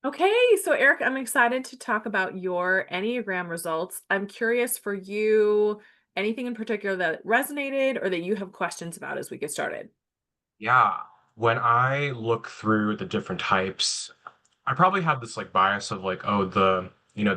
Okay, so Eric, I'm excited to talk about your Enneagram results. I'm curious for you, anything in particular that resonated or that you have questions about as we get started? Yeah. When I look through the different types, I probably have this like bias of like, oh,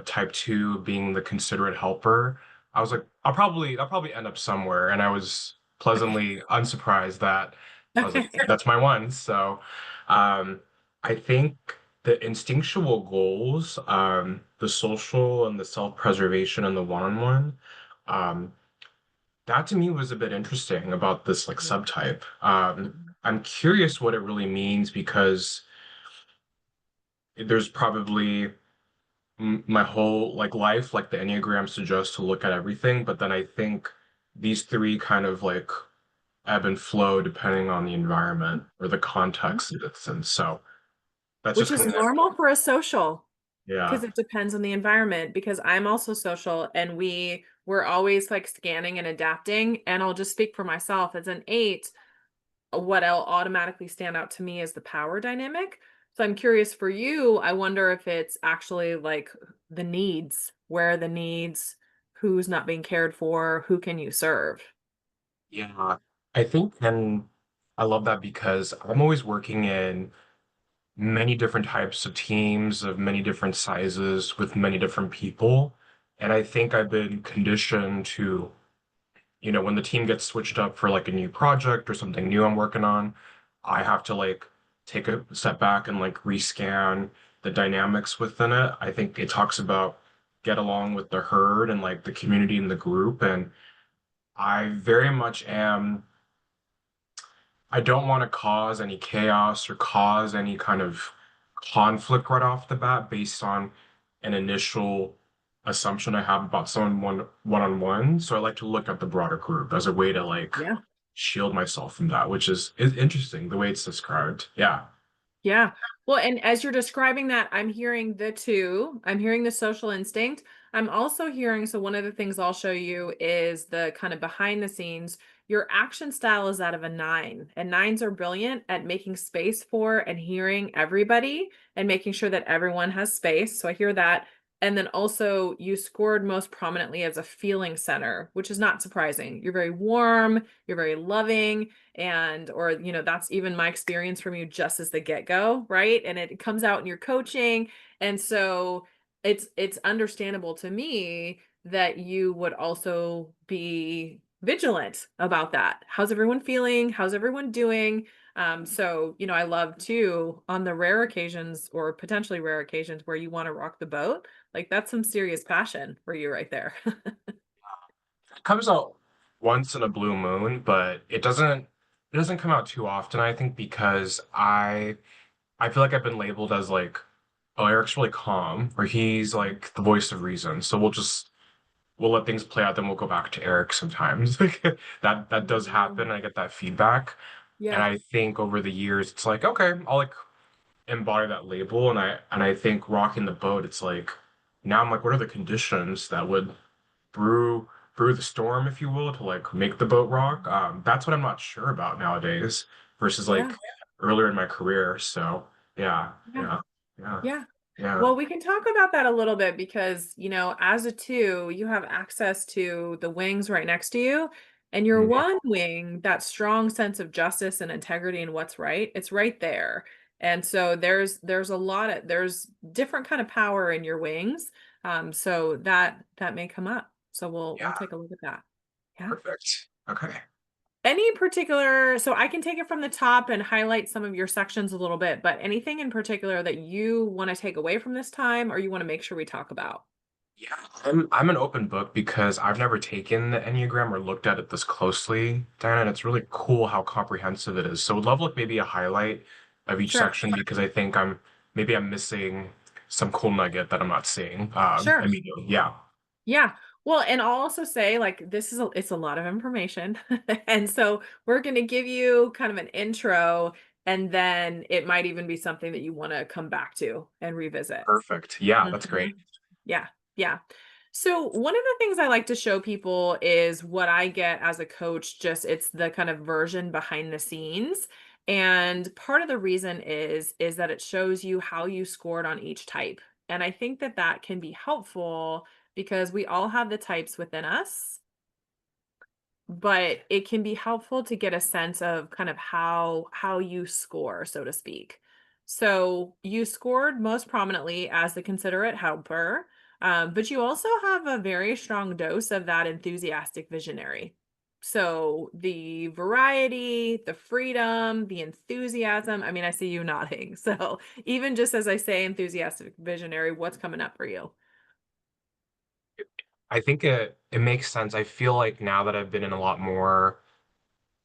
type two being the considerate helper. I was like, I'll probably end up somewhere. And I was Okay. pleasantly unsurprised that I was like, Okay. that's my one. So um I think the instinctual goals, the social and the self-preservation and the one-on-one, um, that to me was a bit interesting about this like Mhm, subtype. mhm, I'm curious what it really means because there's probably my whole like life, like the Enneagram suggests to look at everything, but then I think these three kind of like ebb and flow depending on the environment or the mhm. context that it's in. So that's Which just is kind of normal for a social yeah. because it depends on the environment. Because I'm also social and we're always like scanning and adapting. And I'll just speak for myself as an eight. What'll automatically stand out to me is the power dynamic. So I'm curious for you, I wonder if it's actually like the needs, where are the needs, who's not being cared for, who can you serve? Yeah. I think and I love that because I'm always working in many different types of teams of many different sizes with many different people. And I think I've been conditioned to, when the team gets switched up for like a new project or something new I'm working on, I have to like take a step back and like rescan the dynamics within it. I think it talks about get along with the herd and like the community and the group. And I very much am I don't want to cause any chaos or cause any kind of conflict right off the bat based on an initial assumption I have about someone one-on-one. So I like to look at the broader group as a way to like Yeah. shield myself from that, which is interesting the way it's described. Yeah. Yeah. Well, and as you're describing that, I'm hearing the two. I'm hearing the social instinct. I'm also hearing, so one of the things I'll show you is the kind of behind the scenes. Your action style is that of a nine, and nines are brilliant at making space for and hearing everybody and making sure that everyone has space. So I hear that. And then also, you scored most prominently as a feeling center, which is not surprising. You're very warm, you're very loving, and or that's even my experience from you just as the get-go, right? And it comes out in your coaching. And so it's understandable to me that you would also be vigilant about that. How's everyone feeling? How's everyone doing? So I love too, on the rare occasions or potentially rare occasions where you want to rock the boat, like that's some serious passion for you right there. It comes out once in a blue moon, but it doesn't come out too often, I think, because I feel like I've been labeled as like, oh, Eric's really calm, or he's like the voice of reason. So we'll let things play out, then we'll go back to Eric sometimes. Like that does happen. Mhm. I get that feedback. And Yeah. I think over the years it's like, okay, I'll like embody that label and I think rocking the boat, it's like now I'm like, what are the conditions that would brew the storm, if you will, to like make the boat rock? That's what I'm not sure about nowadays versus Yeah. like earlier in my career. So yeah, Yeah. yeah, yeah, Yeah. yeah. Well, we can talk about that a little bit because, as a two, you have access to the wings right next to you. And your Mhm. one wing, that strong sense of justice and integrity and what's right, it's right there. And so there's different kind of power in your wings. So that may come up. So we'll Yeah, take a look at that. Yeah. perfect. Okay. Any particular, so I can take it from the top and highlight some of your sections a little bit, but anything in particular that you want to take away from this time or you want to make sure we talk about? Yeah, I'm an open book because I've never taken the Enneagram or looked at it this closely, Diana, and it's really cool how comprehensive it is. So would love like maybe a highlight of each Sure. section because I think I'm missing some cool nugget that I'm not seeing Sure. immediately. Yeah. Yeah. Well, and I'll also say like it's a lot of information. And so we're going to give you kind of an intro and then it might even be something that you want to come back to and revisit. Perfect. Yeah, that's great. Mhm. Yeah, yeah. So one of the things I like to show people is what I get as a coach, just it's the kind of version behind the scenes. And part of the reason is that it shows you how you scored on each type. And I think that that can be helpful because we all have the types within us, but it can be helpful to get a sense of kind of how you score, so to speak. So you scored most prominently as the considerate helper, but you also have a very strong dose of that enthusiastic visionary. So the variety, the freedom, the enthusiasm. I mean, I see you nodding. So even just as I say enthusiastic visionary, what's coming up for you? I think it makes sense. I feel like now that I've been in a lot more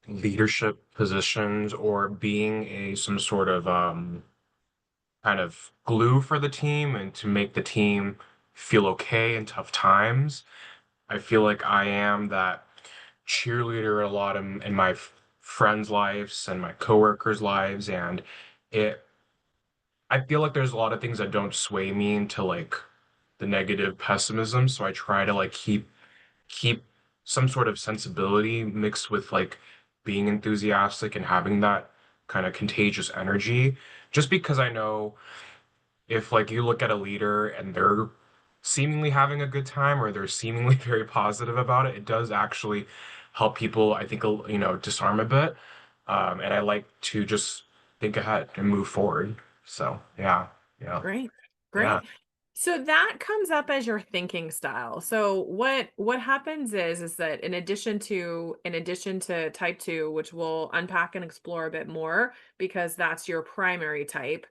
leadership positions or being a some sort of kind of glue for the team and to make the team feel okay in tough times, I feel like I am that cheerleader a lot in my friends' lives and my coworkers' lives, and it I feel like there's a lot of things that don't sway me into like the negative pessimism, so I try to like keep some sort of sensibility mixed with like being enthusiastic and having that kind of contagious energy, just because I know if like you look at a leader and they're seemingly having a good time or they're seemingly very positive about it, it does actually help people, I think, disarm a bit. And I like to just think ahead and move forward. So yeah, yeah, Great. yeah. Great. So that comes up as your thinking style. So what happens is that in addition to type 2, which we'll unpack and explore a bit more because that's your primary type,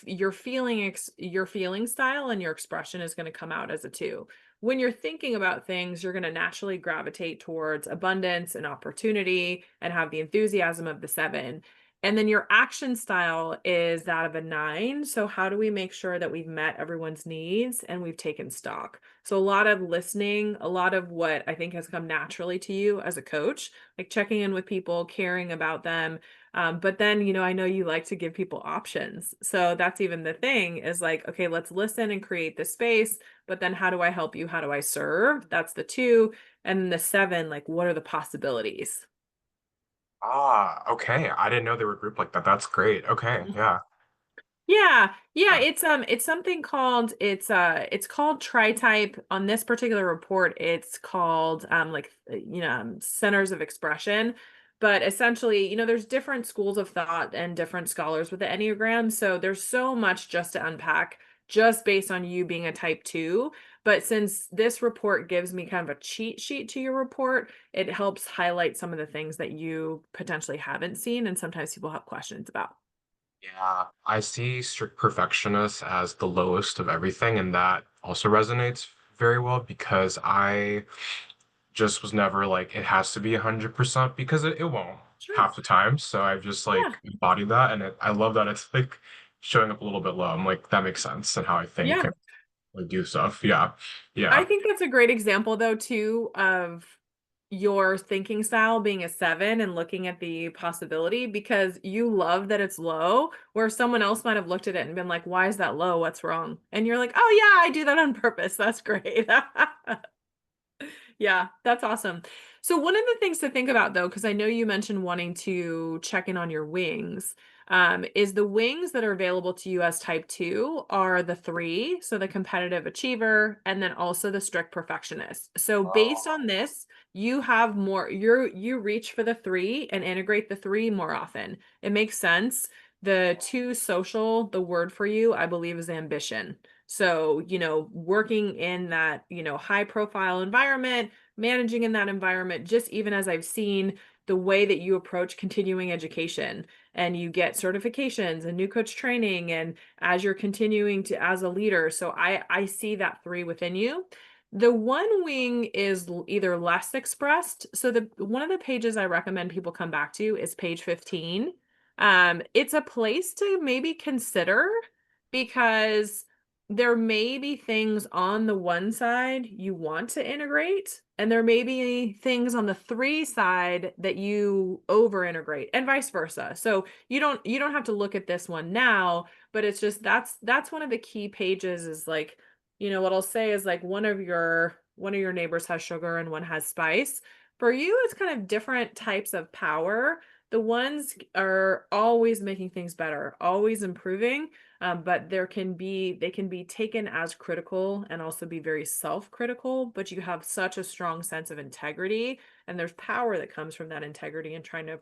your feeling style and your expression is going to come out as a 2. When you're thinking about things, you're going to naturally gravitate towards abundance and opportunity and have the enthusiasm of the 7. And then your action style is that of a 9. So, how do we make sure that we've met everyone's needs and we've taken stock? So, a lot of listening, a lot of what I think has come naturally to you as a coach, like checking in with people, caring about them. But then, I know you like to give people options. So, that's even the thing is like, okay, let's listen and create the space. But then, how do I help you? How do I serve? That's the 2. And then the 7, like, what are the possibilities? Ah, okay. I didn't know they were grouped like that. That's great. Okay, yeah. Yeah, yeah, Yeah. it's something called it's called tri-type. On this particular report, it's called centers of expression. But essentially, there's different schools of thought and different scholars with the Enneagram. So there's so much just to unpack just based on you being a type 2. But since this report gives me kind of a cheat sheet to your report, it helps highlight some of the things that you potentially haven't seen and sometimes people have questions about. Yeah, I see strict perfectionist as the lowest of everything, and that also resonates very well because I just was never like it has to be 100% because it won't Sure. half the time. So I've just Yeah. like embodied that, and I love that it's like showing up a little bit low. I'm like that makes sense and how I think Yeah. and like do stuff. Yeah, I yeah, think that's a great example though too of your thinking style being a 7 and looking at the possibility because you love that it's low, where someone else might have looked at it and been like, "Why is that low? What's wrong?" And you're like, "Oh yeah, I do that on purpose. That's great." Yeah, that's awesome. So one of the things to think about though, because I know you mentioned wanting to check in on your wings, is the wings that are available to you as type 2 are the 3, so the competitive achiever, and then also the strict perfectionist. So based oh, on this, you reach for the 3 and integrate the 3 more often. It makes sense. The 2 social, the word for you, I believe, is ambition. So, working in that, high profile environment, managing in that environment, just even as I've seen the way that you approach continuing education and you get certifications and new coach training and as you're continuing to as a leader. So I see that 3 within you. The one wing is either less expressed. So the one of the pages I recommend people come back to is page 15. It's a place to maybe consider because there may be things on the one side you want to integrate, and there may be things on the 3 side that you over integrate, and vice versa. So you don't have to look at this one now, but it's just that's one of the key pages is like, what I'll say is like one of your neighbors has sugar and one has spice. For you, it's kind of different types of power The ones are always making things better, always improving, but they can be taken as critical and also be very self-critical, but you have such a strong sense of integrity, and there's power that comes from that integrity and trying to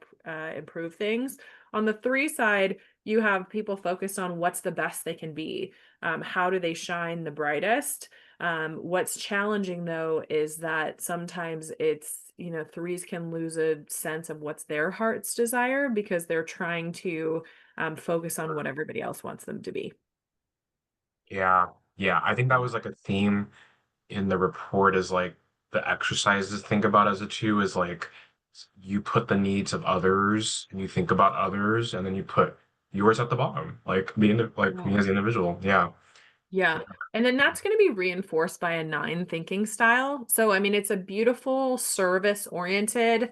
improve things. On the three side, you have people focused on what's the best they can be. How do they shine the brightest? What's challenging though is that sometimes it's, you know, threes can lose a sense of what's their heart's desire because they're trying to focus on what everybody else wants them to be. Yeah. Yeah. I think that was like a theme in the report is like the exercises to think about as a two is like you put the needs of others and you think about others and then you put yours at the bottom, like like me Yeah. as an individual. Yeah. Yeah. And then that's going to be reinforced by a nine thinking style. So, I mean, it's a beautiful service oriented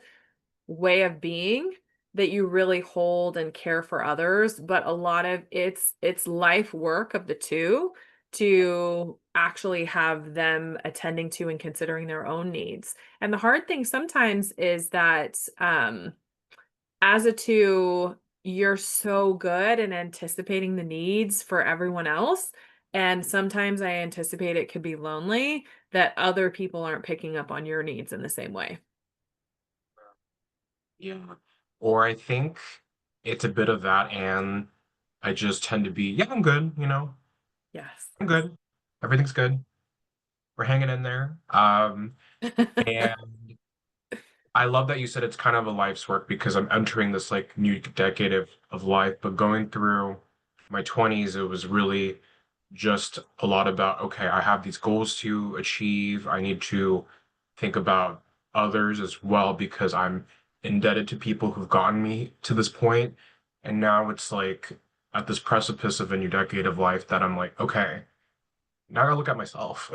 way of being that you really hold and care for others, but a lot of it's life work of the two to actually have them attending to and considering their own needs. And the hard thing sometimes is that as a two, you're so good in anticipating the needs for everyone else. And sometimes I anticipate it could be lonely that other people aren't picking up on your needs in the same way. Yeah. Or I think it's a bit of that and I just tend to be, yeah, I'm good, Yes. I'm good. Everything's good. We're hanging in there. And I love that you said it's kind of a life's work because I'm entering this like new decade of life, but going through my 20s, it was really just a lot about, okay, I have these goals to achieve. I need to think about others as well because I'm indebted to people who've gotten me to this point. And now it's like at this precipice of a new decade of life that I'm like, okay, now I gotta look at myself.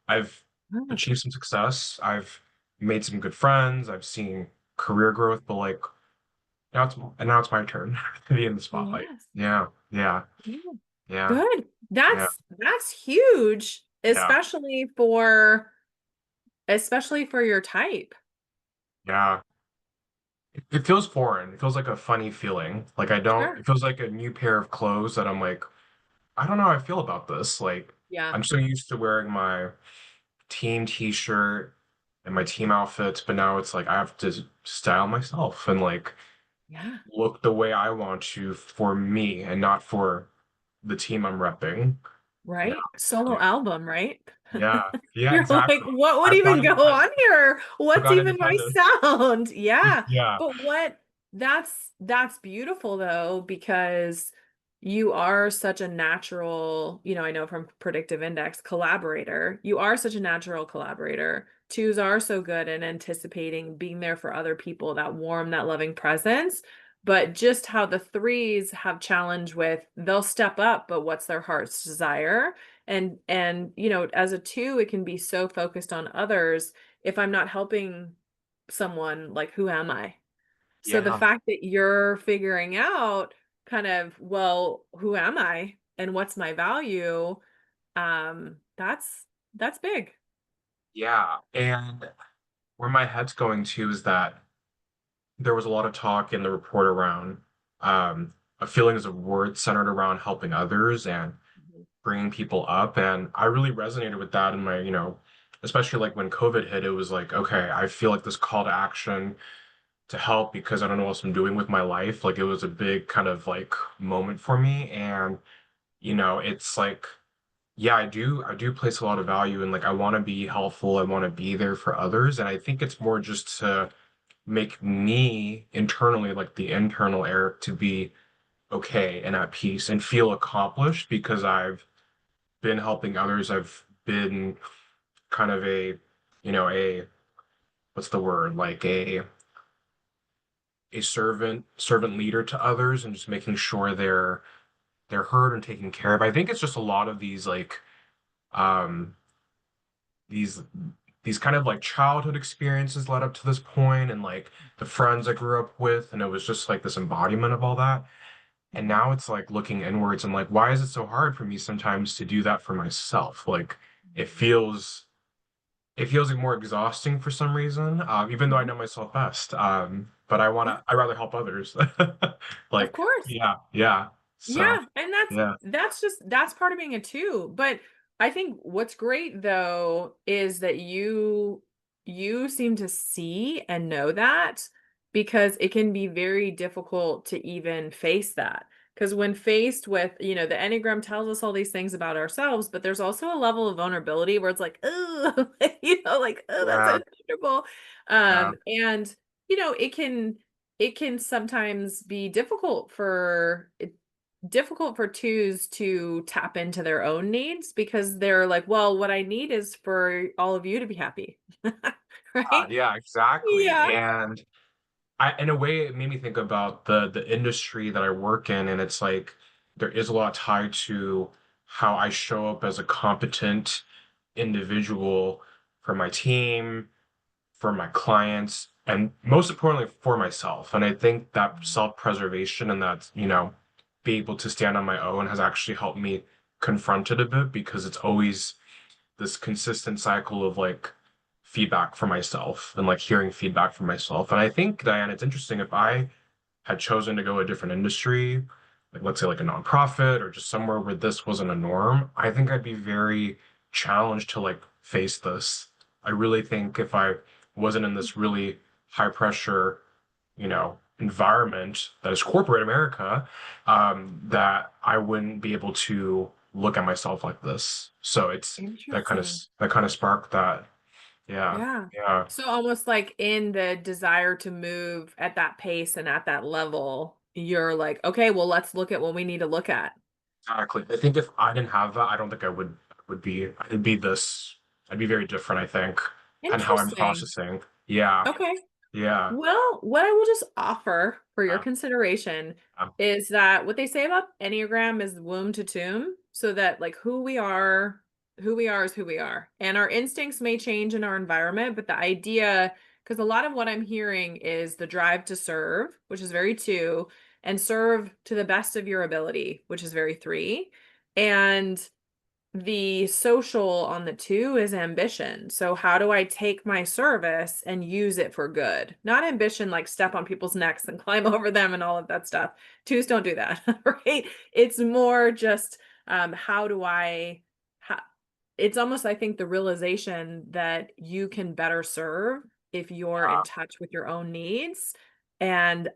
I've Mm, achieved some success. I've made some good friends. I've seen career growth, but like now it's my turn to be in the spotlight. yes. Yeah, yeah, Yeah. yeah, Good. yeah, That's huge, yeah, especially for your type. yeah. It feels foreign. It feels like a funny feeling. Like I don't, Sure. it feels like a new pair of clothes that I'm like, I don't know how I feel about this. Like Yeah. I'm so used to wearing my team t-shirt and my team outfits, but now it's like I have to style myself and like Yeah. look the way I want to for me and not for the team I'm repping. Yeah, Right? Solo yeah, album, right? yeah, yeah, You're like, exactly. what would I've got even go independent. on here? I've What's got even my independent. sound? Yeah. Yeah, But that's beautiful though, because you are such a natural, you know, I know from Predictive Index collaborator. You are such a natural collaborator. Twos are so good in anticipating being there for other people, that warm, that loving presence. But just how the threes have challenge with they'll step up, but what's their heart's desire? And you know, as a two, it can be so focused on others. If I'm not helping someone, like who am I? So the yeah, fact that you're figuring out kind of, well, who am I and what's my value? That's big. yeah. And where my head's going to is that there was a lot of talk in the report around um, feelings of worth centered around helping others and Mhm. bringing people up. And I really resonated with that in my, especially like when COVID hit, it was like, okay, I feel like this call to action to help because I don't know what else I'm doing with my life. Like it was a big kind of like moment for me. And, it's like, yeah, I do place a lot of value in like I want to be helpful. I want to be there for others. And I think it's more just to make me internally, like the internal Eric, to be okay and at peace and feel accomplished because I've been helping others. I've been kind of a what's the word? Like a servant leader to others and just making sure they're heard and taken care of. I think it's just a lot of these like um these these kind of like childhood experiences led up to this point and like the friends I grew up with and it was just like this embodiment of all that. And Mhm. now it's like looking inwards and like, why is it so hard for me sometimes to do that for myself? Like it Mhm. feels it feels like more exhausting for some reason, even though I Mhm. know myself best. But Yeah, I rather help others. of Like, course. yeah, yeah. So, Yeah, and that's yeah, that's just that's part of being a 2, but I think what's great though is that you seem to see and know that because it can be very difficult to even face that. Because when faced with, the Enneagram tells us all these things about ourselves, but there's also a level of vulnerability where it's like, oh, like, oh, that's yeah, uncomfortable. yeah. And it can sometimes be difficult for twos to tap into their own needs because they're like, well, what I need is for all of you to be happy. Right? Yeah, exactly. Yeah. And in a way, it made me think about the industry that I work in, and it's like there is a lot tied to how I show up as a competent individual for my team, for my clients, and most importantly for myself. And I think that self-preservation and that, be able to stand on my own has actually helped me confront it a bit because it's always this consistent cycle of like feedback for myself and like hearing feedback from myself. And I think, Diane, it's interesting if I had chosen to go a different industry, like let's say like a nonprofit or just somewhere where this wasn't a norm, I think I'd be very challenged to like face this. I really think if I wasn't in this really high pressure, environment that is corporate America, that I wouldn't be able to look at myself like this. So it's Interesting. that kind of sparked that. Yeah. Yeah. Yeah. So almost like in the desire to move at that pace and at that level, you're like, okay, well, let's look at what we need to look at. Exactly. I think if I didn't have that, I don't think I'd be this I'd be very different, I think, and how I'm Interesting. processing. Yeah. Okay. Yeah. Well, what I will just offer for your Yeah. consideration Um, is that what they say about Enneagram is womb to tomb, so that like who we are is who we are. And our instincts may change in our environment, but the idea, because a lot of what I'm hearing is the drive to serve, which is very 2, and serve to the best of your ability, which is very 3. And the social on the 2 is ambition. So how do I take my service and use it for good? Not ambition like step on people's necks and climb over them and all of that stuff. 2s don't do that, right? It's more just how do I how, it's almost I think the realization that you can better serve if you're in yeah. touch with your own needs, and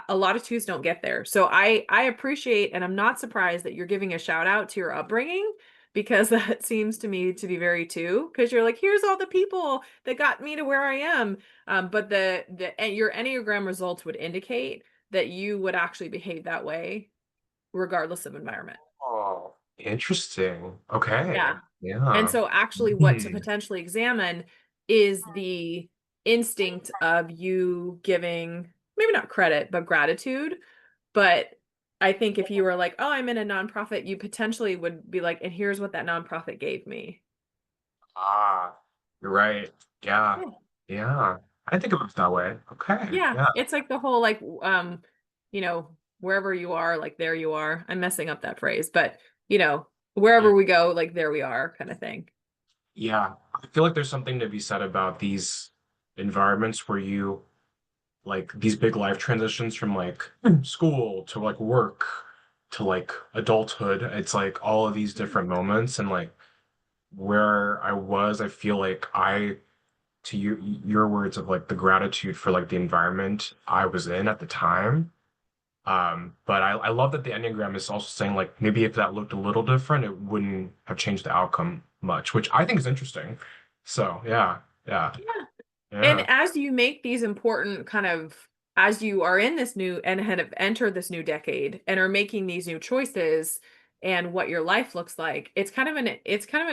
a lot of 2s don't get there. So I appreciate and I'm not surprised that you're giving a shout out to your upbringing because that seems to me to be very 2 because you're like, here's all the people that got me to where I am. But your Enneagram results would indicate that you would actually behave that way regardless of environment. Oh, interesting. Okay. Yeah. And Yeah. so actually what to Hmm. potentially examine is the instinct of you giving maybe not credit, but gratitude. But I think if you were like, "Oh, I'm in a nonprofit," you potentially would be like, "And here's what that nonprofit gave me." Ah, you're right. Yeah. Yeah. Yeah. I think of it that way. Okay. Yeah, Yeah. it's like the whole like wherever you are, like there you are. I'm messing up that phrase, but wherever we go, like there we are kind of thing. Yeah. I feel like there's something to be said about these environments where you like these big life transitions from like school to like work to like adulthood. It's like all of these Yeah. different moments and like where I was, I feel like to your words of like the gratitude for like the environment I was in at the time. But I love that the Enneagram is also saying like maybe if that looked a little different, it wouldn't have changed the outcome much, which I think is interesting. So yeah, yeah, Yeah. And yeah. as you make these important as you are in this new and have entered this new decade and are making these new choices and what your life looks like, it's kind of an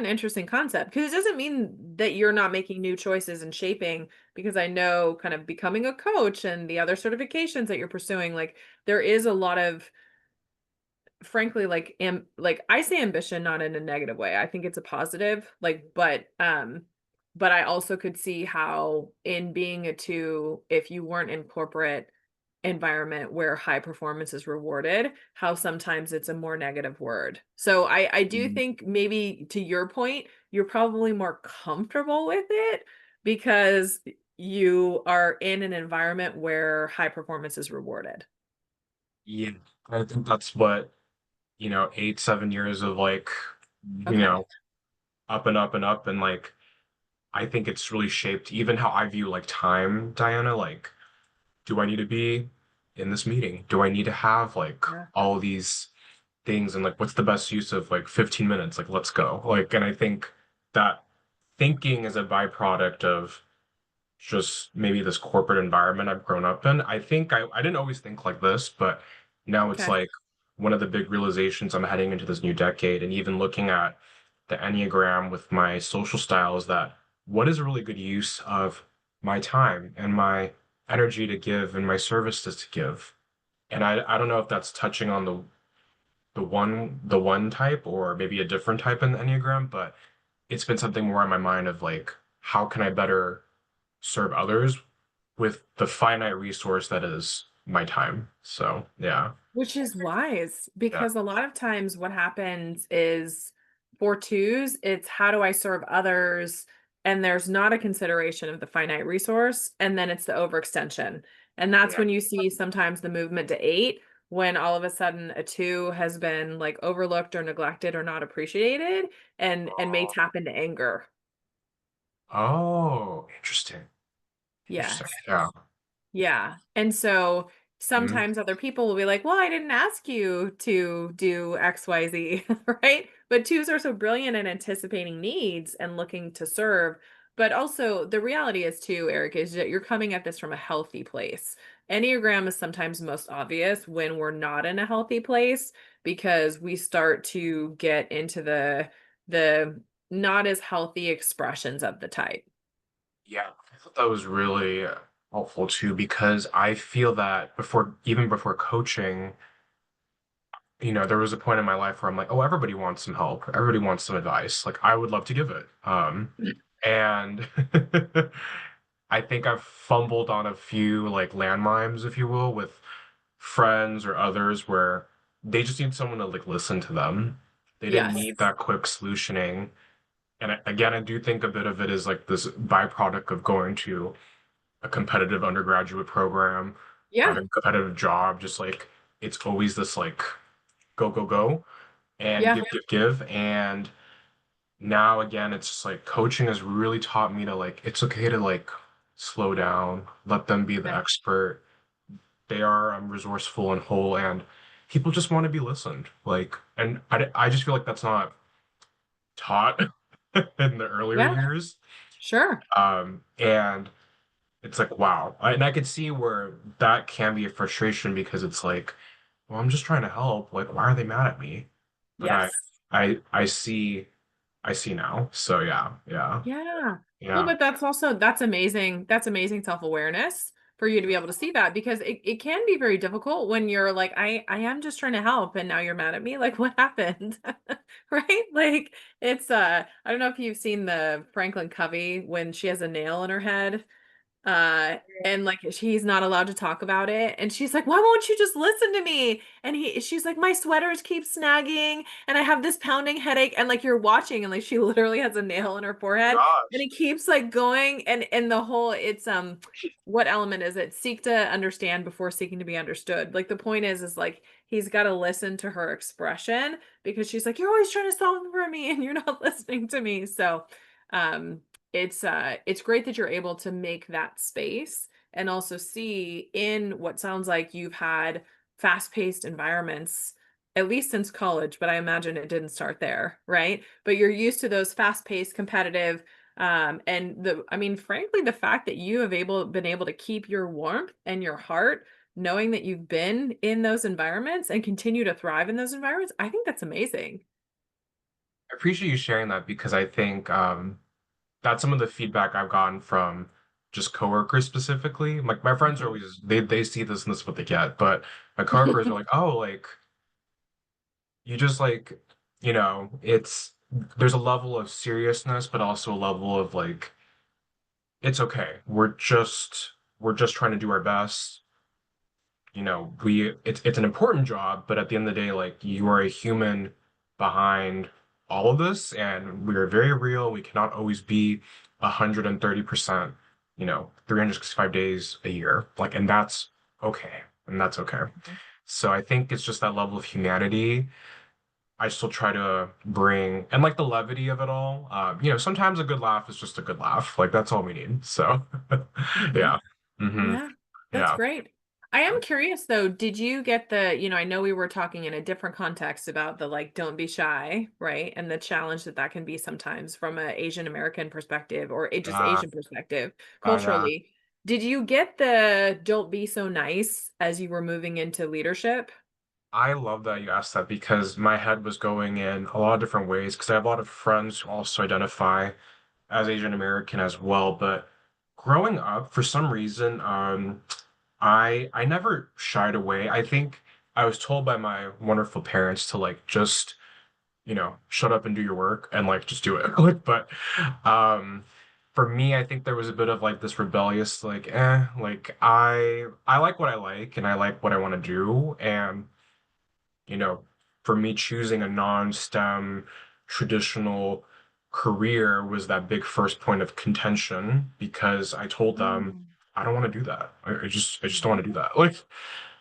interesting concept because it doesn't mean that you're not making new choices and shaping, because I know kind of becoming a coach and the other certifications that you're pursuing, like there is a lot of frankly like I say ambition not in a negative way. I think it's a positive, like but I also could see how in being a 2, if you weren't in corporate environment where high performance is rewarded, how sometimes it's a more negative word. So I do Mm. think maybe to your point, you're probably more comfortable with it because you are in an environment where high performance is rewarded. Yeah, I think that's what, 8, 7 years of like, you Okay. know, up and up and up. And like, I think it's really shaped even how I view like time, Diana. Like, do I need to be in this meeting? Do I need to have like Yeah. all these things? And like, what's the best use of like 15 minutes? Like, let's go. Like, and I think that thinking is a byproduct of just maybe this corporate environment I've grown up in. I think I didn't always think like this, but now it's Okay. like one of the big realizations I'm heading into this new decade, and even looking at the Enneagram with my social style is that what is a really good use of my time and my energy to give and my services to give. And I don't know if that's touching on the one type or maybe a different type in the Enneagram, but it's been something more on my mind of like how can I better serve others with the finite resource that is my time. So yeah, Which is wise yeah, because a lot of times what happens is for twos, it's how do I serve others? And there's not a consideration of the finite resource. And then it's the overextension. And that's yeah. when you see sometimes the movement to eight, when all of a sudden a two has been like overlooked or neglected or not appreciated and may Oh, tap into anger. oh, interesting. Interesting. Yes. Yeah. Yeah. And so Mhm. sometimes other people will be like, well, I didn't ask you to do XYZ, right? But twos are so brilliant at anticipating needs and looking to serve. But also, the reality is, too, Eric, is that you're coming at this from a healthy place. Enneagram is sometimes most obvious when we're not in a healthy place because we start to get into the not as healthy expressions of the type. Yeah, I thought that was really helpful too, because I feel that even before coaching, there was a point in my life where I'm like, oh, everybody wants some help. Everybody wants some advice. Like, I would love to give it. And I think I've fumbled on a few like landmines, if you will, with friends or others where they just need someone to like listen to them. They didn't Yes. need that quick solutioning. And again, I do think a bit of it is like this byproduct of going to a competitive undergraduate program, Yeah. having a competitive job, just like it's always this like go, go, go and Yeah. give, give, give. And now again, it's just like coaching has really taught me to like, it's okay to like slow down, let them be the Yeah. expert. They are resourceful and whole, and people just want to be listened. Like, and I just feel like that's not taught in the earlier Yeah. years. Sure. And it's like, wow. And I could see where that can be a frustration because it's like, well, I'm just trying to help. Like, why are they mad at me? But Yes. I see now. So yeah, yeah, Yeah. Well, yeah. but that's also that's amazing. That's amazing self-awareness for you to be able to see that because it can be very difficult when you're like, I am just trying to help and now you're mad at me. Like, what happened? Right? Like it's I don't know if you've seen the Franklin Covey when she has a nail in her head. And like she's not allowed to talk about it. And she's like, why won't you just listen to me? And she's like, my sweaters keep snagging and I have this pounding headache. And like you're watching and like she literally has a nail in her forehead and Gosh. it keeps like going and the whole it's what element is it? Seek to understand before seeking to be understood. Like the point is like he's got to listen to her expression because she's like, you're always trying to solve it for me and you're not listening to me. So um it's great that you're able to make that space and also see in what sounds like you've had fast-paced environments at least since college, but I imagine it didn't start there, right? But you're used to those fast-paced competitive and the I mean frankly the fact that you have been able to keep your warmth and your heart knowing that you've been in those environments and continue to thrive in those environments, I think that's amazing. I appreciate you sharing that because I think that's some of the feedback I've gotten from just coworkers specifically. Like my friends are Mhm. always they see this and this is what they get, but my coworkers are like, oh, like you just like, it's there's a level of seriousness, but also a level of like, it's okay. We're just trying to do our best. it's an important job, but at the end of the day, like you are a human behind all of this, and we are very real. We cannot always be 130%, 365 days a year. Like, and that's okay. And that's okay. So I think it's just that level of humanity I still try to bring, and like the levity of it all. Sometimes a good laugh is just a good laugh. Like that's all we need. So Mhm. yeah. Hmm. Yeah, that's Yeah. great. I am curious though, did you get I know we were talking in a different context about the like don't be shy, right? And the challenge that that can be sometimes from a Asian American perspective or just Uh, Asian perspective yeah. culturally. Did you get the don't be so nice as you were moving into leadership? I love that you asked that because my head was going in a lot of different ways because I have a lot of friends who also identify as Asian American as well. But growing up, for some reason, I never shied away. I think I was told by my wonderful parents to like just, shut up and do your work and like just do it. But um for me, I think there was a bit of like this rebellious, like, like I like what I like and I like what I want to do. And you know, for me, choosing a non-STEM traditional career was that big first point of contention because I told them Mm. I don't want to do that. I just don't want Mhm. to do that. Like,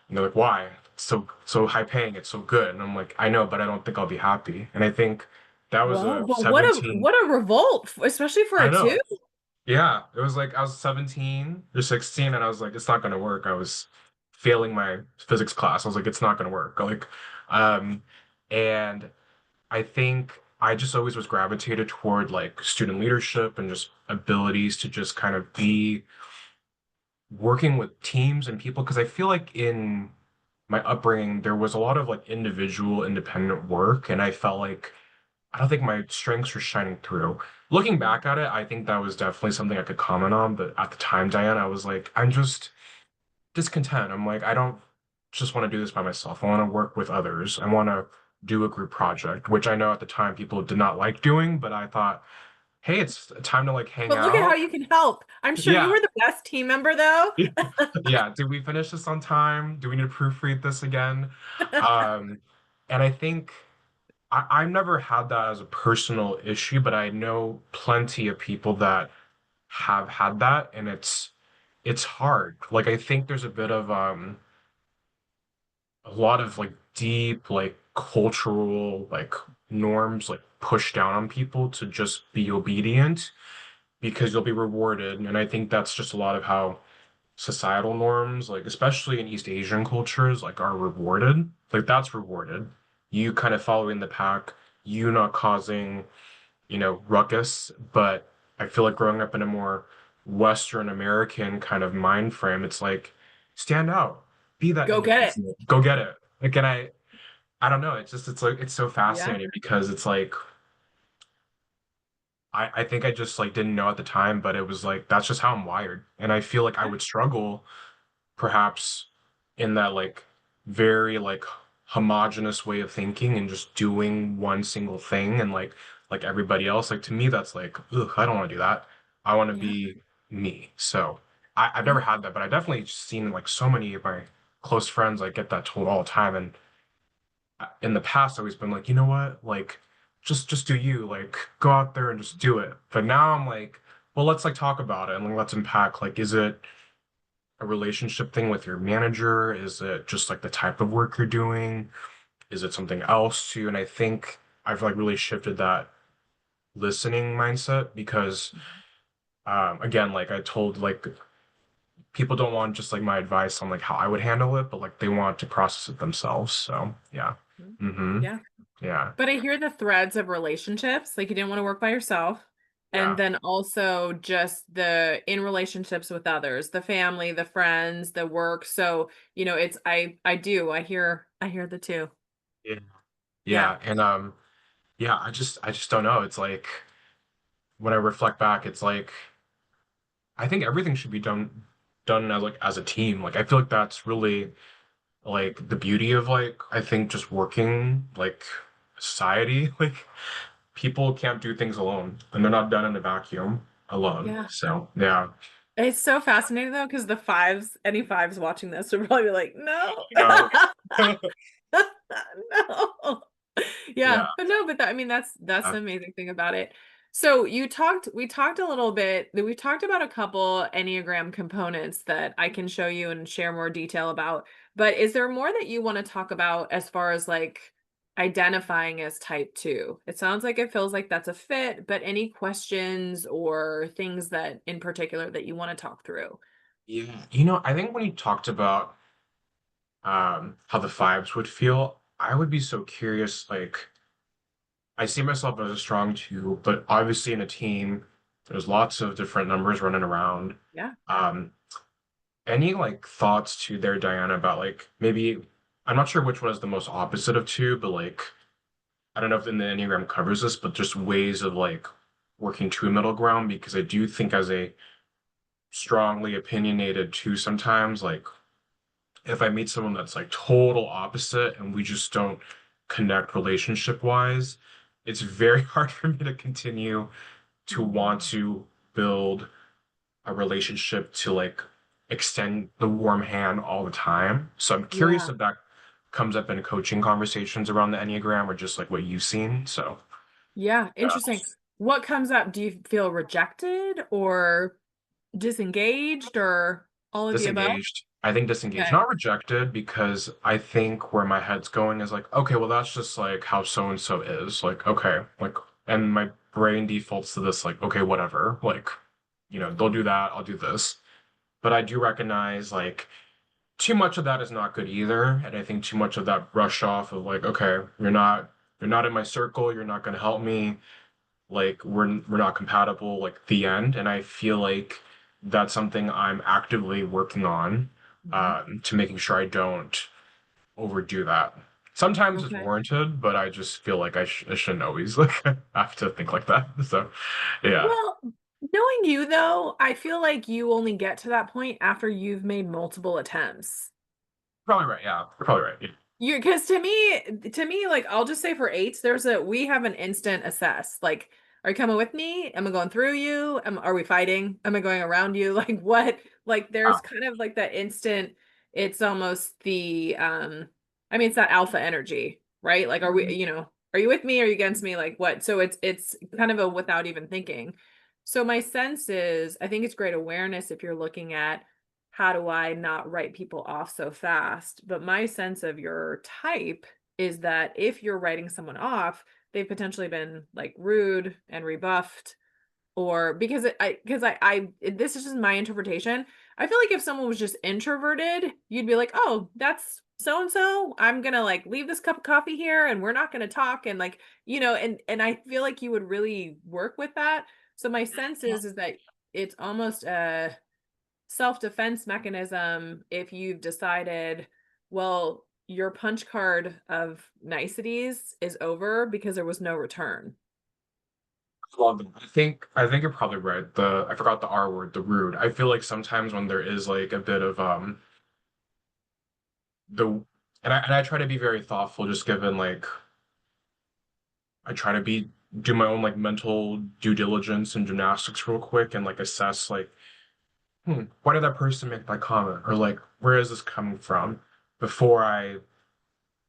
they're like, why? It's so high paying, it's so good. And I'm like, I know, but I don't think I'll be happy. And I think that was Whoa, a but 17. what a revolt, especially for I a two. know. Yeah, it was like I was 17 or 16 and I was like, it's not gonna work. I was failing my physics class. I was like, it's not gonna work. Like, um, and I think I just always was gravitated toward like student leadership and just abilities to just kind of be working with teams and people because I feel like in my upbringing there was a lot of like individual independent work and I felt like I don't think my strengths were shining through. Looking back at it, I think that was definitely something I could comment on, but at the time, Diane, I was like, I'm just discontent. I'm like, I don't just want to do this by myself. I want to work with others. I want to do a group project, which I know at the time people did not like doing, but I thought, hey, it's time to like hang But look at how out. you can help. I'm sure you Yeah. were the best team member though. Yeah. Did we finish this on time? Do we need to proofread this again? Um, and I think I've never had that as a personal issue, but I know plenty of people that have had that, and it's hard. Like I think there's a bit of a lot of like deep like cultural like norms like push down on people to just be obedient because you'll be rewarded. And I think that's just a lot of how societal norms, like especially in East Asian cultures, like are rewarded. Like that's rewarded. You kind of following the pack, you not causing, ruckus. But I feel like growing up in a more Western American kind of mind frame, it's like stand out, be that Go get it. individual, go get it. Like, and I don't know. It's like it's so Yeah. fascinating because it's like I think I just like didn't know at the time, but it was like that's just how I'm wired. And I feel like I Yeah. would struggle perhaps in that like very like homogenous way of thinking and just doing one single thing and like everybody else. Like to me, that's like, ugh, I don't want to do that. I want to Yeah. be me. So I've Yeah. never had that, but I definitely seen like so many of my close friends like get that told all the time. And in the past, I've always been like, you know what? Like just do you, like go out there and just do it. But now I'm like, well, let's like talk about it and like let's unpack like, is it a relationship thing with your manager? Is it just like the type of work you're doing? Is it something else too? And I think I've like really shifted that listening mindset because again, like I told like people don't want just like my advice on like how I would handle it, but like they want to process it themselves. So yeah. Mhm. Hmm. Yeah. Yeah. But I hear the threads of relationships, like you didn't want to work by yourself. And Yeah. then also just the in relationships with others, the family, the friends, the work. So, it's I hear the two. Yeah. Yeah. Yeah. And yeah, I just don't know. It's like when I reflect back, it's like I think everything should be done as like as a team. Like I feel like that's really like the beauty of like I think just working like society. Like people can't do things alone and they're not done in a vacuum alone. Yeah. So yeah. It's so fascinating though, because the fives, any fives watching this would probably be like, no. Yeah. No. Yeah. Yeah, but no, but that, I mean, that's Uh, the amazing thing about it. So we talked a little bit, we talked about a couple Enneagram components that I can show you and share more detail about. But is there more that you want to talk about as far as like identifying as type two? It sounds like it feels like that's a fit, but any questions or things that in particular that you want to talk through? yeah. I think when you talked about how the fives would feel, I would be so curious. Like, I see myself as a strong two, but obviously in a team, there's lots of different numbers running around. Yeah. Um, any like thoughts to there, Diana, about like maybe I'm not sure which one is the most opposite of two, but like I don't know if the Enneagram covers this, but just ways of like working to a middle ground because I do think as a strongly opinionated two sometimes like if I meet someone that's like total opposite and we just don't connect relationship wise, it's very hard for me to continue to want Mhm. to build a relationship to like extend the warm hand all the time. So I'm curious Yeah. if that comes up in coaching conversations around the Enneagram or just like what you've seen. So Yeah, yeah, interesting. What comes up? Do you feel rejected or disengaged or all of the above? disengaged. I think disengaged, Okay. not rejected, because I think where my head's going is like, okay, well, that's just like how so and so is. Like, okay, like, and my brain defaults to this, like, okay, whatever. Like, they'll do that, I'll do this. But I do recognize like too much of that is not good either. And I think too much of that brush off of like, okay, you're not in my circle, you're not going to help me, like we're not compatible, like the end. And I feel like that's something I'm actively working on Mhm. to making sure I don't overdo that. Sometimes it's Okay. warranted, but I just feel like I shouldn't always like have to think like that. So yeah, Well, knowing you though, I feel like you only get to that point after you've made multiple attempts. probably right. Yeah, you're probably right. Yeah. You because to me, like I'll just say for eights, we have an instant assess. Like, are you coming with me? Am I going through you? Are we fighting? Am I going around you? Like what? Like there's kind of like that instant, it's almost the I mean it's that alpha energy, right? Like are we, are you with me? Are you against me? Like what? So it's kind of a without even thinking. So my sense is I think it's great awareness if you're looking at how do I not write people off so fast? But my sense of your type is that if you're writing someone off, they've potentially been like rude and rebuffed or this is just my interpretation. I feel like if someone was just introverted, you'd be like, "Oh, that's so and so. I'm going to like leave this cup of coffee here and we're not going to talk." And like, and I feel like you would really work with that. So my sense is that it's almost a self-defense mechanism if you've decided, well, your punch card of niceties is over because there was no return. Love it. I think you're probably right. I forgot the R word, the rude. I feel like sometimes when there is like a bit of the and I try to be very thoughtful just given like I try to do my own like mental due diligence and gymnastics real quick and like assess like why did that person make that comment or like where is this coming from before I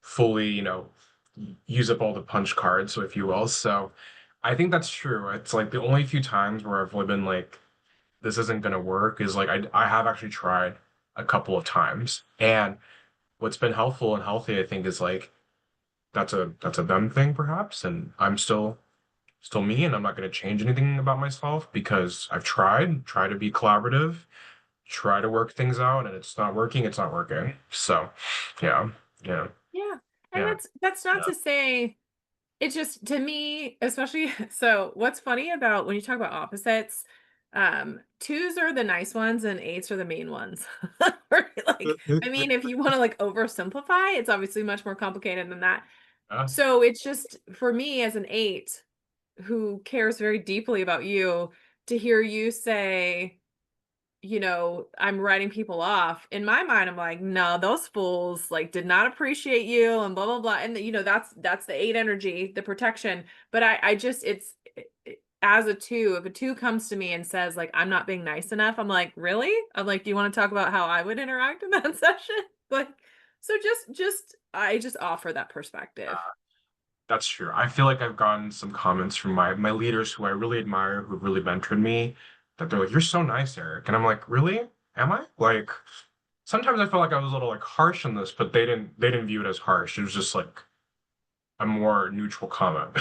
fully use up all the punch cards, so if you will. So I think that's true. It's like the only few times where I've really been like this isn't gonna work is like I have actually tried a couple of times. And what's been helpful and healthy, I think, is like that's a them thing perhaps. And I'm still me and I'm not gonna change anything about myself because I've try to be collaborative, try to work things out, and it's not working, it's not working. So yeah, yeah, Yeah. And yeah, that's not yeah. to say it's just to me, especially so what's funny about when you talk about opposites, twos are the nice ones and eights are the mean ones. Right? Like, I mean, if you want to like oversimplify, it's obviously much more complicated than that. Yeah. So it's just for me as an eight who cares very deeply about you to hear you say, I'm writing people off. In my mind, I'm like, no, those fools like did not appreciate you and blah blah blah. And that's the eight energy, the protection. But I just as a two, if a two comes to me and says like I'm not being nice enough, I'm like, really? I'm like, do you want to talk about how I would interact in that session? Like, so just I just offer that perspective. That's true. I feel like I've gotten some comments from my leaders who I really admire, who really mentored me, that they're like, "You're so nice, Eric," and I'm like, "Really? Am I?" Like, sometimes I felt like I was a little like harsh on this, but they didn't view it as harsh. It was just like a more neutral comment.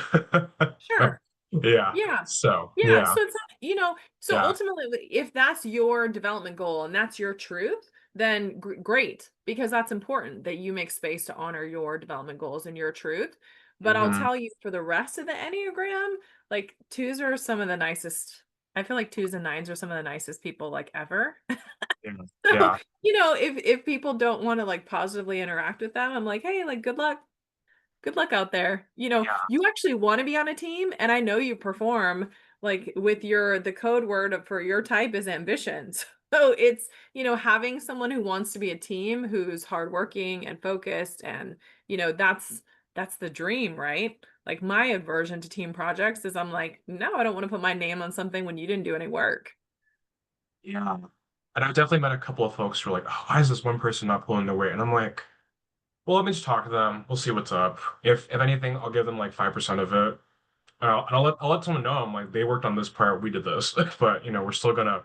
Sure. Yeah. Yeah. So Yeah, yeah, so it's not, so yeah, ultimately, if that's your development goal and that's your truth, then great, because that's important that you make space to honor your development goals and your truth. But I'll hmm tell you, for the rest of the Enneagram, like twos are some of the nicest. I feel like twos and nines are some of the nicest people like ever. yeah, So, yeah, if people don't want to like positively interact with them, I'm like, hey, like good luck out there. yeah, You actually want to be on a team, and I know you perform like with the code word for your type is ambition. So it's, having someone who wants to be a team, who's hardworking and focused, and that's the dream, right? Like my aversion to team projects is I'm like, no, I don't want to put my name on something when you didn't do any work. yeah. And I've definitely met a couple of folks who are like, "Oh, why is this one person not pulling their weight?" And I'm like, "Well, let me just talk to them. We'll see what's up. If anything, I'll give them like 5% of it. And I'll let someone know. I'm like, they worked on this part, we did this, but we're still gonna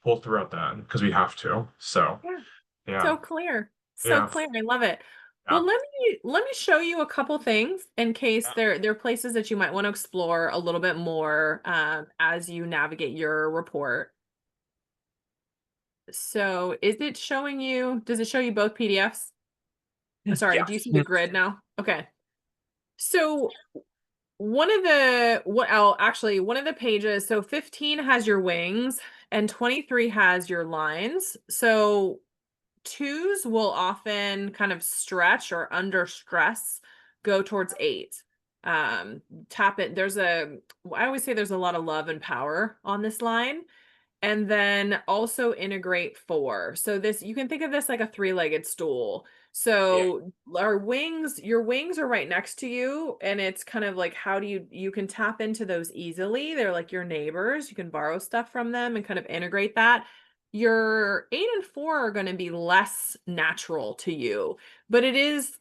pull throughout that because we have to. So Yeah. yeah, So clear. So yeah, clear. I love it. yeah, Well, let me show you a couple things in case yeah. there are places that you might want to explore a little bit more as you navigate your report. So, does it show you both PDFs? Sorry, do you Yes. see the grid now? Okay. So, one of the pages, so 15 has your wings and 23 has your lines. So, twos will often kind of stretch or under stress go towards eight. Um, tap it. I always say there's a lot of love and power on this line. And then also integrate four. So this, you can think of this like a three-legged stool. Yeah. So your wings are right next to you, and it's kind of like, how do you can tap into those easily. They're like your neighbors. You can borrow stuff from them and kind of integrate that. Your eight and four are going to be less natural to you, but it is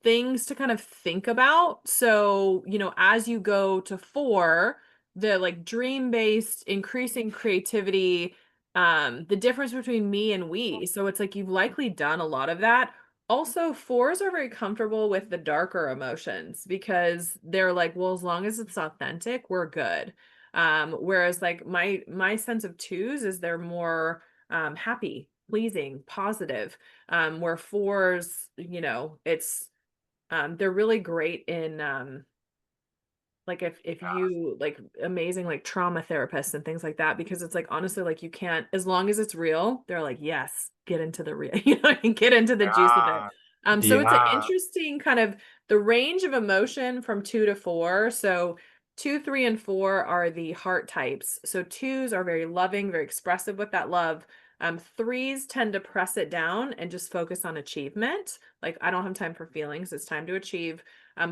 things to kind of think about. So, as you go to four, the like dream based increasing creativity, the difference between me and we, so it's like you've likely done a lot of that. Also, fours are very comfortable with the darker emotions because they're like, well, as long as it's authentic, we're good. Whereas like my sense of twos is they're more happy, pleasing, positive. Where fours, it's they're really great in like if you like amazing like trauma therapists and things like that, because it's like honestly like you can't, as long as it's real, they're like, yes, get into the real, and get into the juice of it. Yeah. So it's an Yeah. interesting kind of the range of emotion from two to four. So two, three, and four are the heart types. So twos are very loving, very expressive with that love. Threes tend to press it down and just focus on achievement. Like, I don't have time for feelings. It's time to achieve.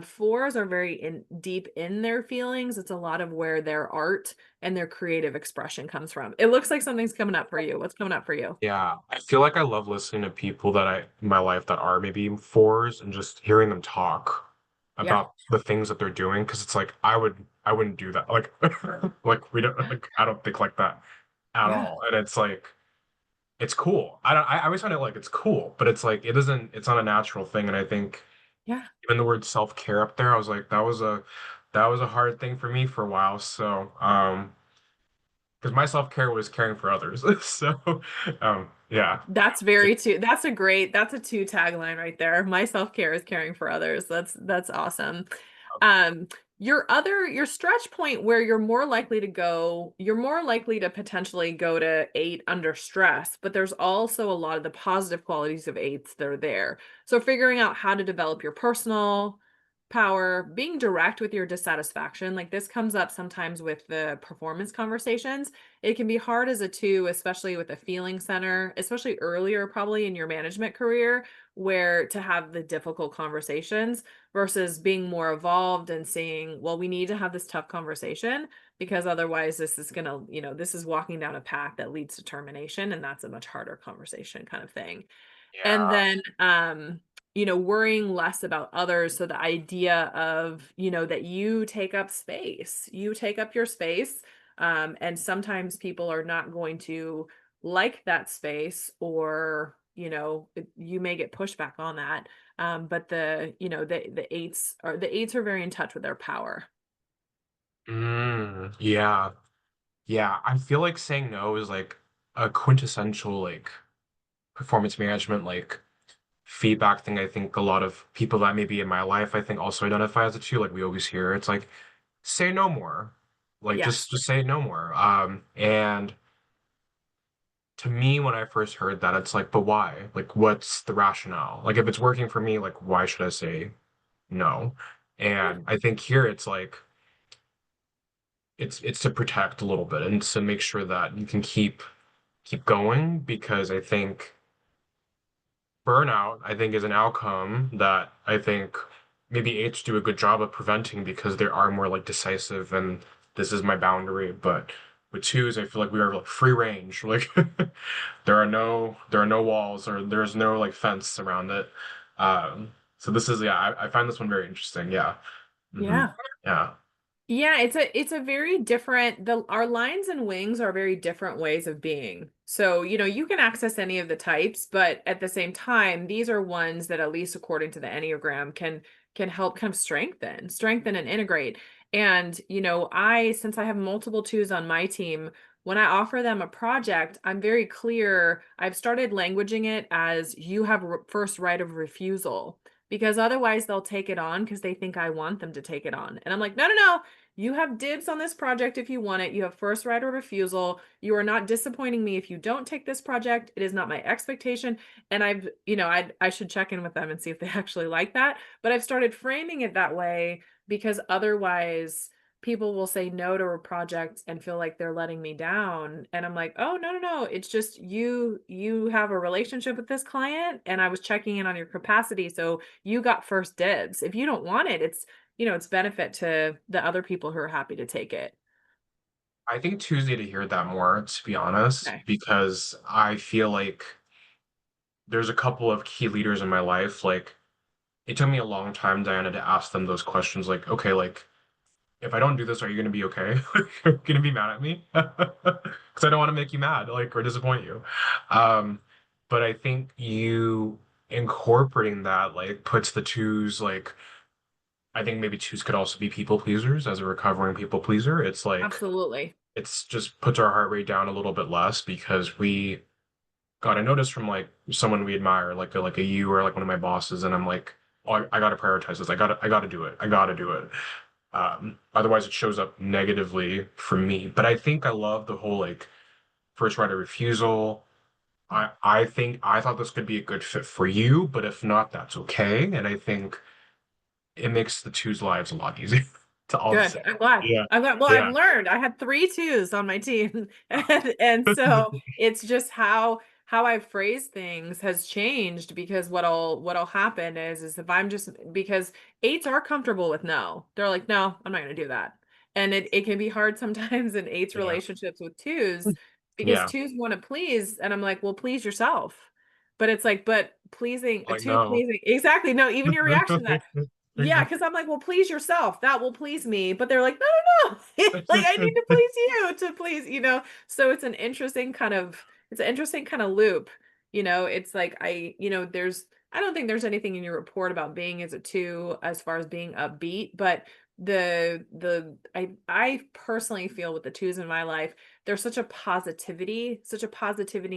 Fours are very deep in their feelings. It's a lot of where their art and their creative expression comes from. It looks like something's coming up for you. What's coming up for you? Yeah. I feel like I love listening to people that in my life that are maybe fours and just hearing them talk Yeah. about the things that they're doing because it's like I wouldn't do that. Like like we don't like I don't think like that at Yeah. all. And it's like it's cool. I always find it like it's cool, but it's like it's not a natural thing. And I think Yeah. even the word self-care up there, I was like, that was a hard thing for me for a while. So because my self-care was caring for others. So yeah. That's that's a two tagline right there. My self-care is caring for others. That's awesome. Um, your stretch point where you're more likely to potentially go to eight under stress, but there's also a lot of the positive qualities of eights that are there. So figuring out how to develop your personal power, being direct with your dissatisfaction. Like this comes up sometimes with the performance conversations. It can be hard as a two, especially with a feeling center, especially earlier, probably in your management career, where to have the difficult conversations versus being more evolved and saying, well, we need to have this tough conversation because otherwise this is going to, this is walking down a path that leads to termination. And that's a much harder conversation kind of thing. And Yeah. then, worrying less about others. So the idea of, that you take up space, you take up your space. And sometimes people are not going to like that space or, you may get pushback on that. But the eights are very in touch with their power. Yeah. Yeah. I feel like saying no is like a quintessential like performance management like feedback thing. I think a lot of people that may be in my life, I think also identify as a two. Like we always hear, it's like say no more. Like Yes. just say no more. And to me, when I first heard that, it's like, but why? Like, what's the rationale? Like, if it's working for me, like, why should I say no? Yeah. And I think here it's like it's to protect a little bit and to make sure that you can keep going because I think burnout, I think, is an outcome that I think maybe eights do a good job of preventing because they are more like decisive and this is my boundary. But with twos, I feel like we are like free range. Like there are no walls or there's no like fence around it. So this is yeah, I find this one very interesting. Yeah. Hmm. Yeah. Yeah. Yeah, it's a very different the our lines and wings are very different ways of being. So, you can access any of the types, but at the same time, these are ones that at least according to the Enneagram can help kind of strengthen and integrate. And, since I have multiple twos on my team, when I offer them a project, I'm very clear. I've started languaging it as you have first right of refusal because otherwise they'll take it on because they think I want them to take it on. And I'm like, no, no, no. You have dibs on this project if you want it. You have first right of refusal. You are not disappointing me if you don't take this project. It is not my expectation. And I should check in with them and see if they actually like that. But I've started framing it that way because otherwise people will say no to a project and feel like they're letting me down. And I'm like, oh, no, no, no. It's just you have a relationship with this client and I was checking in on your capacity. So you got first dibs. If you don't want it, it's benefit to the other people who are happy to take it. I think Tuesday to hear that more, to be honest, Okay. because I feel like there's a couple of key leaders in my life. Like it took me a long time, Diana, to ask them those questions. Like, okay, like if I don't do this, are you going to be okay? Are you going to be mad at me? Because I don't want to make you mad, like, or disappoint you. Um, but I think you incorporating that, like, puts the twos, like, I think maybe twos could also be people pleasers as a recovering people pleaser. It's like, Absolutely. it's just puts our heart rate down a little bit less because we got a notice from like someone we admire, like a you or like one of my bosses, and I'm like, oh, I gotta prioritize this. I gotta do it. I gotta do it. Otherwise, it shows up negatively for me. But I think I love the whole like first right of refusal. I think I thought this could be a good fit for you, but if not, that's okay. And I think it makes the two's lives a lot easier to all Good. say. I'm glad. Yeah, I'm glad. Well, I've yeah. learned. I had three twos on my team. And so it's just how I phrase things has changed because what'll happen is if I'm just because eights are comfortable with no. They're like, no, I'm not gonna do that. And it can be hard sometimes in eights Yeah, relationships with twos because yeah. twos want to please. And I'm like, well, please yourself. But it's like, but pleasing a Like two no. pleasing exactly. No, even your reaction to that. Yeah, because I'm like, well, please yourself. That will please me. But they're like, no, no, no. Like I need to please you to please. So it's an interesting kind of loop. It's like I don't think there's anything in your report about being as a two as far as being upbeat, but I personally feel with the twos in my life, there's such a positivity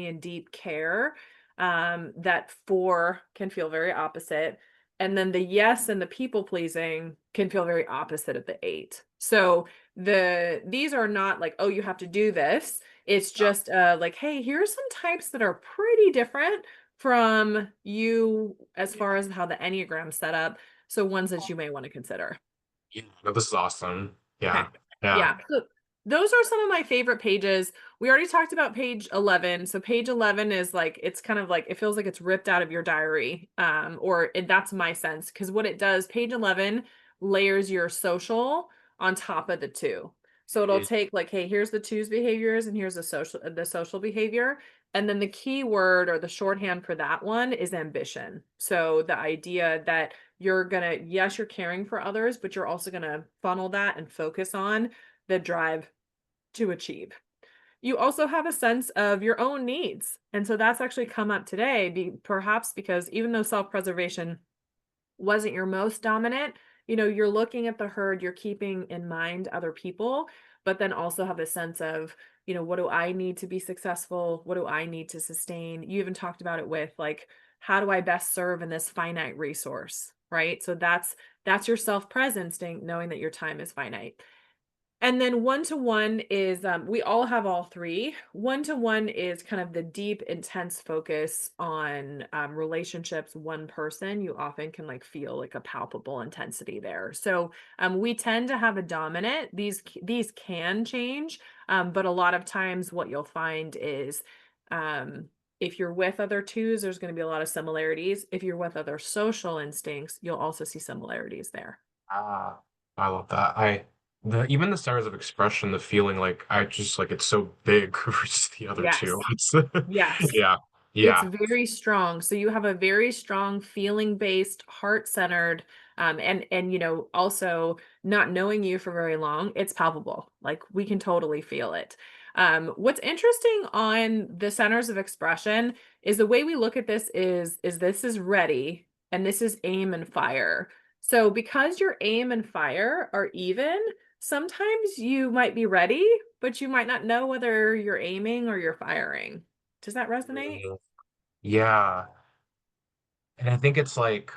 and deep care that four can feel very opposite and then the yes and the people pleasing can feel very opposite of the eight. So these are not like, oh, you have to do this. It's just like, hey, here's some types that are pretty different from you as far as how the Enneagram's set up. So ones that you may want to consider. Yeah, no, this is awesome. Okay. Yeah, yeah. Yeah. So those are some of my favorite pages. We already talked about page 11. So page 11 is like it's kind of like it feels like it's ripped out of your diary. That's my sense because what it does, page 11 layers your social on top of the two. So it'll Mm. take like, hey, here's the two's behaviors and here's the social behavior. And then the key word or the shorthand for that one is ambition. So the idea that yes, you're caring for others, but you're also gonna funnel that and focus on the drive to achieve. You also have a sense of your own needs. And so that's actually come up today, perhaps because even though self preservation wasn't your most dominant, you're looking at the herd, you're keeping in mind other people, but then also have a sense of, what do I need to be successful? What do I need to sustain? You even talked about it with like, how do I best serve in this finite resource? Right. So that's your self-pres instinct, knowing that your time is finite. And then one to one is we all have all three. One to one is kind of the deep, intense focus on relationships, one person. You often can like feel like a palpable intensity there. So we tend to have a dominant. These can change, but a lot of times what you'll find is if you're with other twos, there's going to be a lot of similarities. If you're with other social instincts, you'll also see similarities there. Ah, I love that. The even the stars of expression, the feeling like I just like it's so big versus the other two. Yes. It's Yes. yeah, It's yeah. very strong. So you have a very strong feeling-based, heart-centered, and also not knowing you for very long, it's palpable. Like we can totally feel it. What's interesting on the centers of expression is the way we look at this is this is ready and this is aim and fire. So because your aim and fire are even, sometimes you might be ready, but you might not know whether you're aiming or you're firing. Does that resonate? Mm, yeah. And I think it's like,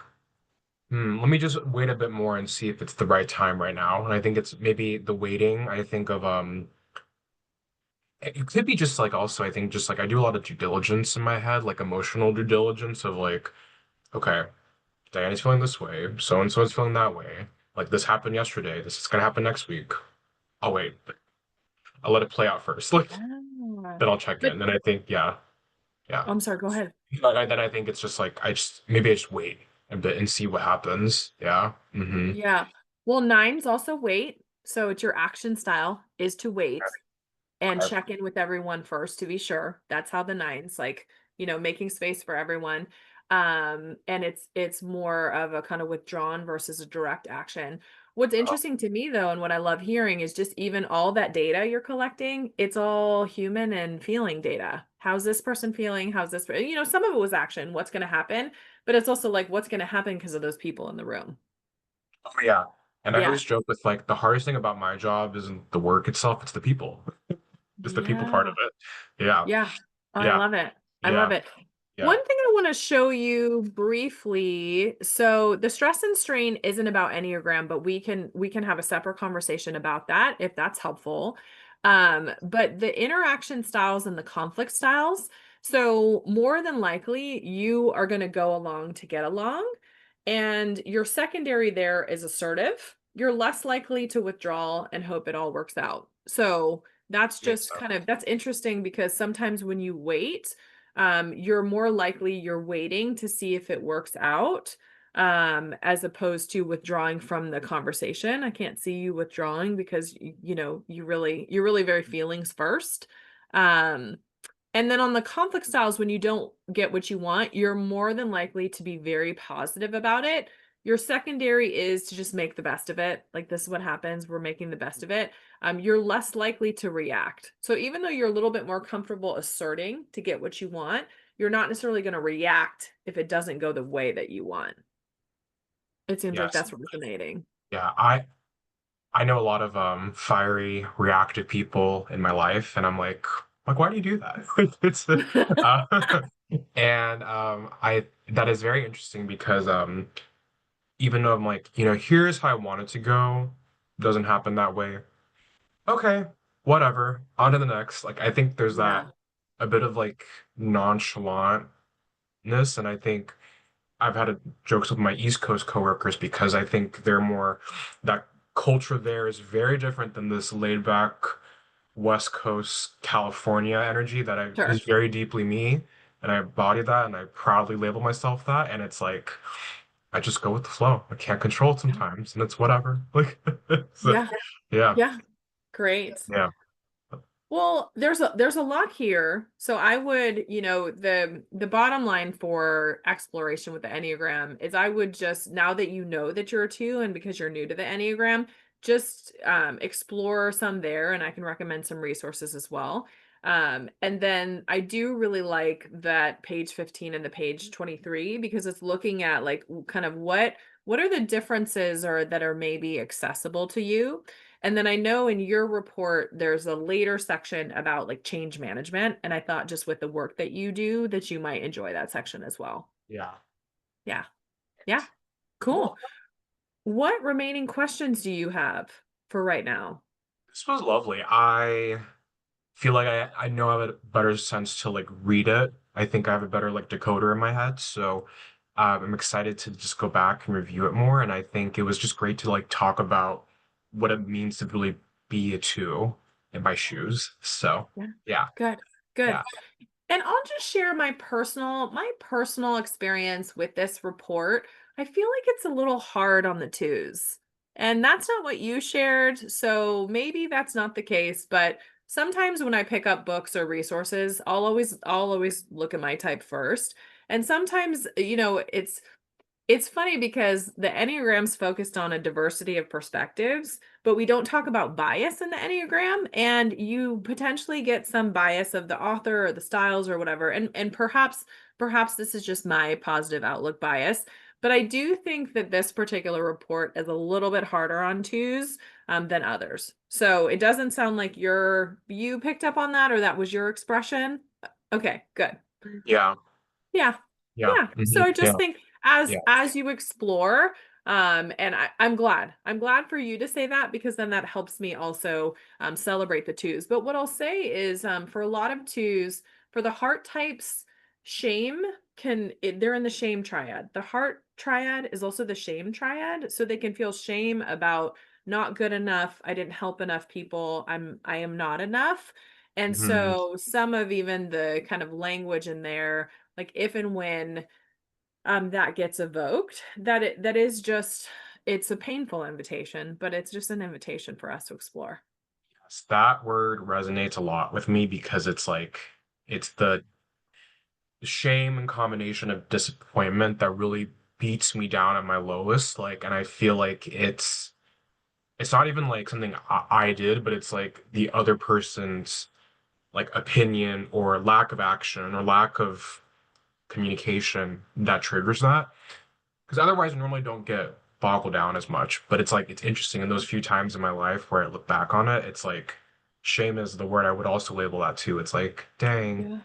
let me just wait a bit more and see if it's the right time right now. And I think it's maybe the waiting. I think of it could be just like also I think just like I do a lot of due diligence in my head, like emotional due diligence of like, okay, Diana's feeling this way, so and so is feeling that way. Like this happened yesterday, this is gonna happen next week. I'll wait. I'll let it play out first. Like Ah. then I'll check But in. And I think, yeah, yeah. I'm sorry, go ahead. Then I think it's just like maybe I just wait a bit and see what happens. Yeah. Mm-hmm. Yeah. Well, nines also wait. So it's your action style is to wait and Okay. check in with everyone first to be sure. That's how the nines like, making space for everyone. And it's more of a kind of withdrawn versus a direct action. What's Uh, interesting to me though, and what I love hearing is just even all that data you're collecting, it's all human and feeling data. How's this person feeling? How's this, some of it was action, what's going to happen, but it's also like what's going to happen because of those people in the room. oh, yeah. And I Yeah. always joke with like the hardest thing about my job isn't the work itself, it's the people. It's the people part of Yeah. it. Yeah. Yeah. I Yeah. love it. I love Yeah. it. Yeah. One thing I want to show you briefly. So the stress and strain isn't about Enneagram, but we can have a separate conversation about that if that's helpful. But the interaction styles and the conflict styles. So more than likely you are going to go along to get along. And your secondary there is assertive. You're less likely to withdraw and hope it all works out. So that's Makes just kind sense. of that's interesting because sometimes when you wait, you're more likely you're waiting to see if it works out, as opposed to withdrawing from the conversation. I can't see you withdrawing because you're really very feelings first. Um, and then on the conflict styles, when you don't get what you want, you're more than likely to be very positive about it. Your secondary is to just make the best of it. Like, this is what happens. We're making the best of it. You're less likely to react. So even though you're a little bit more comfortable asserting to get what you want, you're not necessarily going to react if it doesn't go the way that you want. It seems like Yes. that's resonating. Yeah. I know a lot of fiery, reactive people in my life, and I'm like, why do you do that? It's and I that is very interesting because even though I'm like, here's how I want it to go, doesn't happen that way. Okay, whatever. On to the next. Like I think there's that Yeah. a bit of like nonchalantness, and I think I've had jokes with my East Coast coworkers because I think they're more that culture there is very different than this laid back West Coast California energy that is Sure. very deeply me, and I embody that, and I proudly label myself that. And it's like I just go with the flow. I can't control it Yeah. sometimes, and it's whatever. Like, so Yeah. yeah, Yeah. Great. yeah. Well, there's a lot here. So I would, the bottom line for exploration with the Enneagram is I would just now that you know that you're a two and because you're new to the Enneagram, just explore some there and I can recommend some resources as well. And then I do really like that page 15 and the page 23 because it's looking at like kind of what are the differences or that are maybe accessible to you. And then I know in your report, there's a later section about like change management. And I thought just with the work that you do, that you might enjoy that section as well. Yeah. Yeah. Yeah. Cool. Cool. What remaining questions do you have for right now? This was lovely. I feel like I know I have a better sense to like read it. I think I have a better like decoder in my head. So I'm excited to just go back and review it more. And I think it was just great to like talk about what it means to really be a two in my shoes. So Yeah. yeah, Good. Good. yeah. And I'll just share my personal experience with this report. I feel like it's a little hard on the twos. And that's not what you shared, so maybe that's not the case, but sometimes when I pick up books or resources, I'll always look at my type first. And sometimes, it's funny because the Enneagram's focused on a diversity of perspectives, but we don't talk about bias in the Enneagram, and you potentially get some bias of the author or the styles or whatever. And perhaps this is just my positive outlook bias, but I do think that this particular report is a little bit harder on twos than others. So it doesn't sound like you picked up on that or that was your expression. Okay, good. Yeah. Yeah. Yeah. Yeah. So I Yeah. just think as Yeah. as you explore, and I'm glad. I'm glad for you to say that because then that helps me also celebrate the twos. But what I'll say is for a lot of twos, for the heart types, they're in the shame triad. The heart triad is also the shame triad. So they can feel shame about not good enough. I didn't help enough people. I am not enough. And Mhm. so some of even the kind of language in there like if and when that gets evoked, that is just it's a painful invitation, but it's just an invitation for us to explore. Yes, that word resonates a lot with me because it's like it's the shame and combination of disappointment that really beats me down at my lowest. Like, and I feel like it's not even like something I did, but it's like the other person's like opinion or lack of action or lack of communication that triggers that. Because otherwise, I normally don't get boggled down as much. But it's like it's interesting in those few times in my life where I look back on it, it's like shame is the word I would also label that too. It's like, dang, Yeah.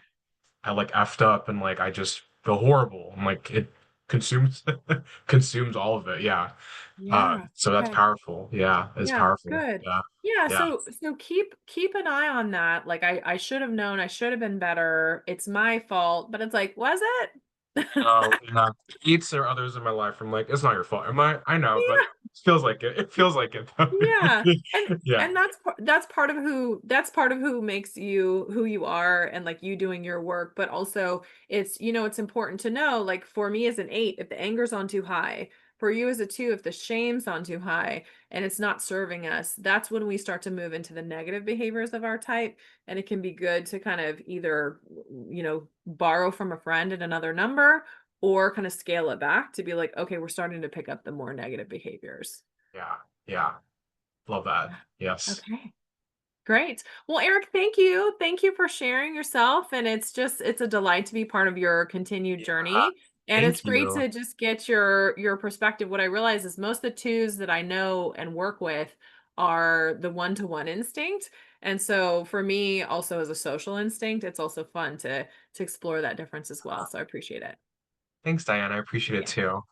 I like effed up and like I just feel horrible. And like it consumes consumes all of it. Yeah. Yeah. So that's Okay. powerful. Yeah, it's Yeah, powerful. good. Yeah. Yeah, Yeah. so keep an eye on that. Like I should have known, I should have been better. It's my fault, but it's like, was it? No, yeah. Eats or others in my life. I'm like, it's not your fault. Am I know, but Yeah. it feels like it. It feels like it though. Yeah. And Yeah. and that's part of who makes you who you are and like you doing your work, but also it's important to know like for me as an 8, if the anger's on too high, for you as a 2, if the shame's on too high and it's not serving us, that's when we start to move into the negative behaviors of our type and it can be good to kind of either borrow from a friend at another number or kind of scale it back to be like, okay, we're starting to pick up the more negative behaviors. Yeah. Yeah. Love that. Yes. Okay. Great. Well, Eric, thank you. Thank you for sharing yourself. And it's a delight to be part of your continued Yeah. journey. And it's Thank great you. to just get your perspective. What I realize is most of the twos that I know and work with are the one-to-one instinct. And so for me, also as a social instinct, it's also fun to explore that difference as well. So I appreciate it. Thanks, Diane. I appreciate it Yeah. too.